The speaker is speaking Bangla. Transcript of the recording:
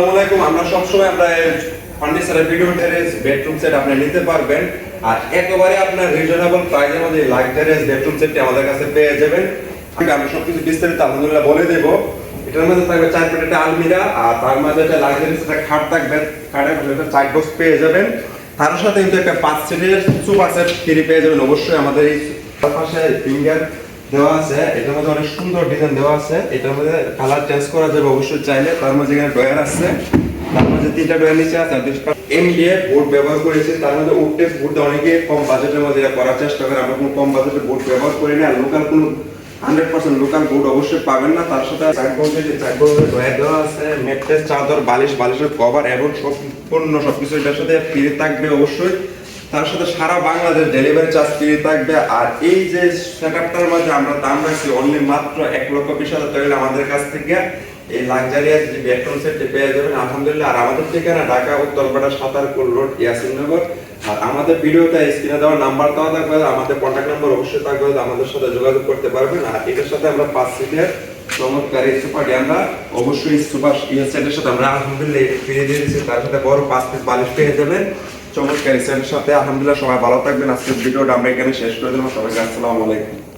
আসসালামু আলাইকুম। আমরা সবসময় আমরা ফার্নিচারের ভিডিও বেডরুম সেট আপনি নিতে পারবেন, আর একেবারে আপনার রিজনেবল প্রাইসের মধ্যে লাক্সারিয়াস বেডরুম সেটটি আমাদের কাছে পেয়ে যাবেন। আমি সবকিছু বিস্তারিত আলহামদুলিল্লাহ বলে দেব। এটার মধ্যে থাকবে 4 ফিট একটা আলমিরা, আর তার মাঝে একটা লাক্সারিয়াস একটা খাট থাকবে, খাটের পাশে একটা সাইড বক্স পেয়ে যাবেন। তার সাথে কিন্তু একটা 5 সিটের সোফা সেট ফ্রি পেয়ে যাবেন। অবশ্যই আমাদের এই পাশে ফিঙ্গার দেওয়া আছে, এটার মধ্যে অনেক সুন্দর ডিজাইন দেওয়া আছে। এটার মধ্যে কালার চেঞ্জ করা যাবে অবশ্যই চাইলে। তার মধ্যে এখানে ডয়ার আছে, তার মধ্যে 3টা ডয়ার নিচে আছে। এমডিএ বোর্ড ব্যবহার করেছে, তার মধ্যে উডটেক্স বোর্ড অনেকে কম বাজেটের মধ্যে এটা করার চেষ্টা করে। আমরা কোনো কম বাজেটের বোর্ড ব্যবহার করি না, আর লোকাল কোনো 100% লোকাল বোর্ড অবশ্যই পাবেন না। তার সাথে চারবোর্ডের ডয়ার দেওয়া আছে, ম্যাট্রেস, চাদর, বালিশের কভার এবং সম্পূর্ণ সবকিছু এটার সাথে ফ্রি থাকবে অবশ্যই। তার সাথে সারা বাংলাদেশ ডেলিভারি চার্জ ফ্রি থাকবে। আর এই যে সেটআপটার মধ্যে আমরা দাম রাখছি অনলি মাত্র 1,20,000 টাকা আমাদের কাছ থেকে এই লাক্সারিয়াস যে বেডরুম সেটটি পেয়ে যাবেন আলহামদুলিল্লাহ। আর আমাদের ঠিকানা ঢাকা উত্তরপাড়া সাতারকুল রোড ইয়াসিননগর। আর আমাদের ভিডিওতে স্ক্রিনে দেওয়া নাম্বার দেওয়া থাকবে, আমাদের কন্ট্যাক্ট নাম্বার অবশ্যই থাকবে, আমাদের সাথে যোগাযোগ করতে পারবেন। আর এটার সাথে আমরা 5 সিটের চমৎকার এই সুপারটি আমরা অবশ্যই সুপার সেটের সাথে আমরা আলহামদুলিল্লাহ ফ্রি দিয়ে দিচ্ছি। তার সাথে বড় 5 পিস বালিশ পেয়ে যাবেন চমৎকার সেটের সাথে। আলহামদুলিল্লাহ সবাই ভালো থাকবেন। আজকের ভিডিওটা আমরা এখানে শেষ করে দিলাম। সবাইকে আসসালামু আলাইকুম।